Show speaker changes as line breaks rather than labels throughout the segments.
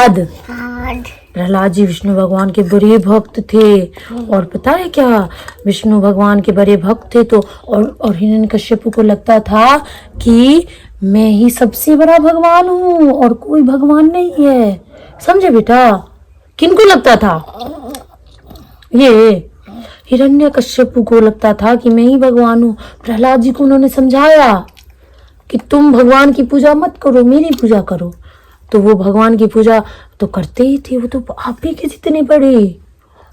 प्रहलाद प्रहलाद जी विष्णु भगवान के बड़े भक्त थे। और पता है क्या, विष्णु भगवान के बड़े भक्त थे तो और हिरण्यकश्यप को लगता था कि मैं ही सबसे बड़ा भगवान हूँ और कोई भगवान नहीं है। समझे बेटा? किनको लगता था? ये हिरण्यकश्यप को लगता था कि मैं ही भगवान हूँ। प्रहलाद जी को उन्होंने समझाया कि तुम भगवान की पूजा मत करो, मेरी पूजा करो। तो वो भगवान की पूजा तो करते ही थे, वो तो आप ही के जितने बड़े।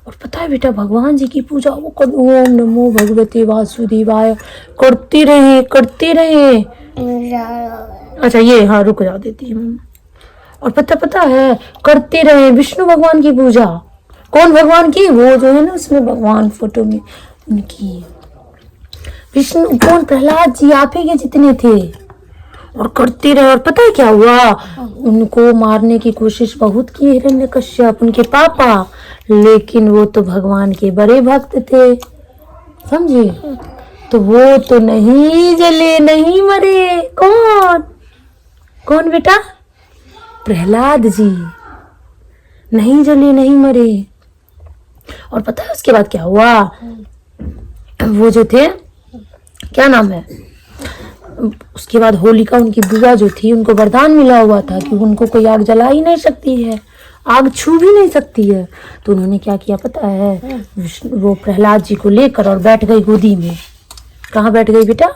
और पता है बेटा, भगवान जी की पूजा वो ओम नमो भगवते वासुदेवाय करते रहे। अच्छा ये हाँ रुक जा देती हूँ। और पता है करते रहे विष्णु भगवान की पूजा। कौन भगवान की? वो जो है ना उसमें भगवान फोटो में उनकी विष्णु। कौन? प्रहलाद जी आप ही के जितने थे। और करते रहे। और पता है क्या हुआ, उनको मारने की कोशिश बहुत की हिरण्यकश्यप, उनके पापा, लेकिन वो तो भगवान के बड़े भक्त थे। समझे? तो वो तो नहीं जले नहीं मरे। कौन बेटा? प्रहलाद जी नहीं जले नहीं मरे। और पता है उसके बाद क्या हुआ, वो जो थे क्या नाम है, उसके बाद होलिका उनकी बुआ जो थी, उनको वरदान मिला हुआ था कि उनको कोई आग जला ही नहीं सकती है, आग छू भी नहीं सकती है। तो उन्होंने क्या किया पता है, वो प्रहलाद जी को लेकर और बैठ गई गोदी में। कहाँ बैठ गई बेटा?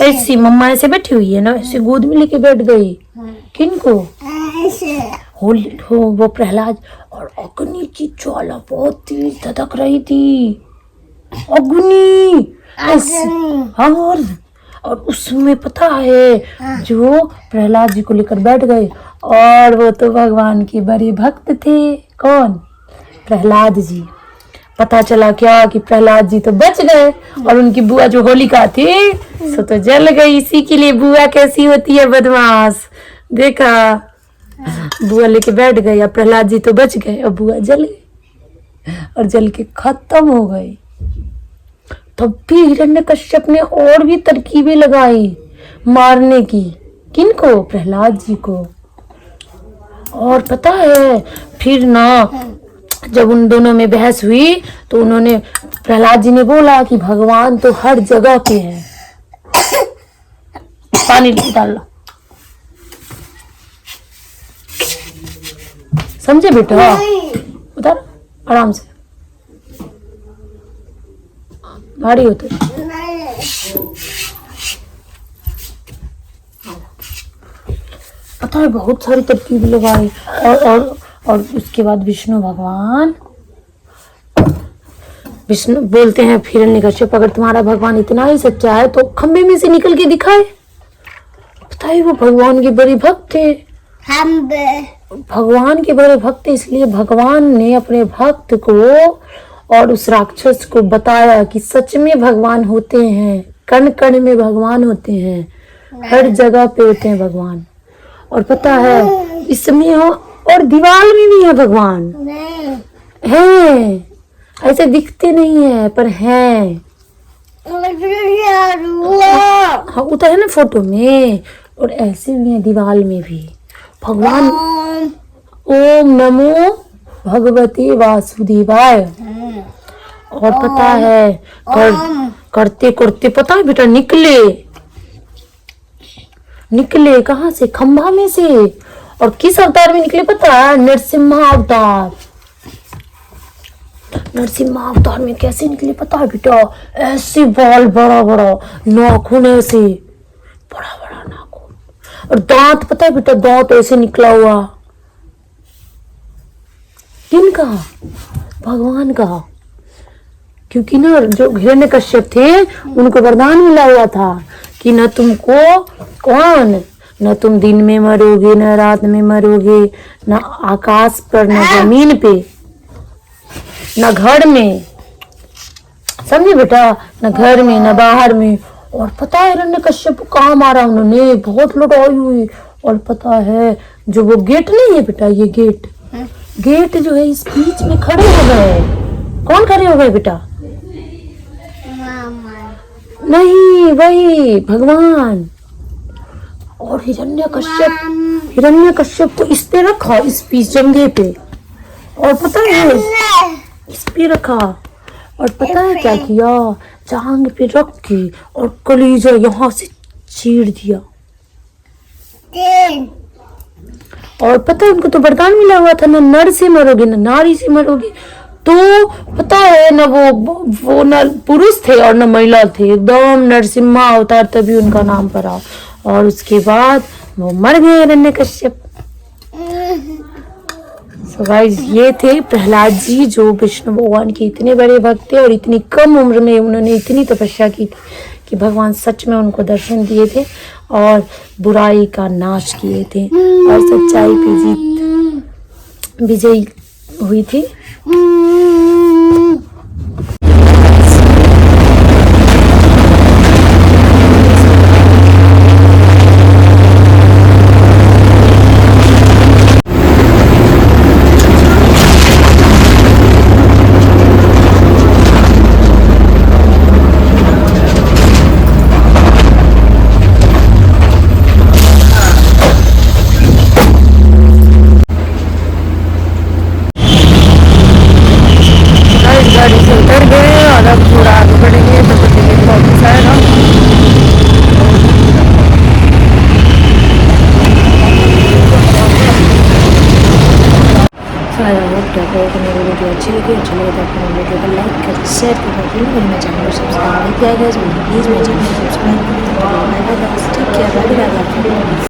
ऐसी मम्मा ऐसे बैठी हुई है ना, ऐसे गोद में लेके बैठ गई। किनको? वो प्रहलाद। और अग्नि की ज्वाला बहुत तेज धधक रही थी। अग्नि और उसमें पता है जो प्रहलाद जी को लेकर बैठ गए, और वो तो भगवान के बड़े भक्त थे। कौन? प्रहलाद जी। पता चला क्या कि प्रहलाद जी तो बच गए और उनकी बुआ जो होलिका थी सो तो जल गई। इसी के लिए बुआ कैसी होती है, बदमाश। देखा, बुआ लेके बैठ गई और प्रहलाद जी तो बच गए और बुआ जल गई और जल के खत्म हो गई। तब भी हिरण्यकश्यप ने और भी तरकीबें लगाई मारने की। किनको? प्रहलाद जी को। और पता है फिर ना जब उन दोनों में बहस हुई तो उन्होंने, प्रहलाद जी ने बोला कि भगवान तो हर जगह पे है। पानी डाल लो। समझे बेटा? उधर आराम से, भारी होते। पता है बहुत सारी तरकीब लगाई। और उसके बाद विष्णु भगवान बोलते हैं फिर हिरण्यकश्यप, अगर तुम्हारा भगवान इतना ही सच्चा है तो खंबे में से निकल के दिखाए। पता है वो भगवान के बड़े भक्त थे। भगवान के बड़े भक्त, इसलिए भगवान ने अपने भक्त को और उस राक्षस को बताया कि सच में भगवान होते हैं, कण कण में भगवान होते हैं, हर जगह पे होते हैं भगवान। और पता है इसमें हो और दीवार में भी है भगवान। है, ऐसे दिखते नहीं है पर है। हाँ उतर है ना फोटो में। और ऐसे भी है दीवार में भी भगवान। ओम नमो भगवते वासुदेवाय। और पता है करते करते पता है बेटा निकले कहाँ से? खंभा में से। और किस अवतार में निकले पता है? नरसिम्हा अवतार। नरसिम्हा अवतार में कैसे निकले पता है बेटा? ऐसे बाल बड़ा बड़ा, नाखून ऐसे बड़ा बड़ा नाखून, और दांत पता है बेटा? दांत ऐसे निकला हुआ। किनका? भगवान का। क्योंकि ना जो हिरण्यकश्यप थे उनको वरदान मिला हुआ था कि न तुम दिन में मरोगे, न रात में मरोगे, न आकाश पर, न जमीन पे, न घर में। समझे बेटा? न घर में न बाहर में। और पता है हिरण्यकश्यप को कहाँ मारा उन्होंने? बहुत लड़ाई हुई। और पता है जो वो गेट नहीं है बेटा, ये गेट जो है इस बीच में खड़े हो गए। कौन खड़े हो गए बेटा? नहीं, वही भगवान। और हिरण्यकश्यप हिरण्यकश्यप को इस पे रखा, इस पीस जंघे पे, और पता है इस पे रखा, और पता है क्या किया, जांग पे रख के और कलीजा यहाँ से चीर दिया। और पता है उनको तो वरदान मिला हुआ था, ना नर से मरोगे ना नारी से मरोगे। तो पता है ना वो न पुरुष थे और न महिला थे, एकदम नरसिम्हा अवतार, तभी उनका नाम पड़ा। और उसके बाद वो मर गए हिरण्यकश्यप। सो गाइस, ये थे प्रहलाद जी, जो विष्णु भगवान के इतने बड़े भक्त थे और इतनी कम उम्र में उन्होंने इतनी तपस्या की थी कि भगवान सच में उनको दर्शन दिए थे और बुराई का नाश किए थे और सच्चाई की जीत विजयी हुई थी। गाड़ी से उतर गए और अब थोड़ा आगे बढ़ेंगे तो टिकट वापस आएगा। मेरी वीडियो अच्छी लगी तो अपने वीडियो को लाइक कर शेयर कर और मैं चैनल सब्सक्राइब नहीं किया गया प्लीज़ मेरे चैनल को सब्सक्राइब करें। Take care, bye bye.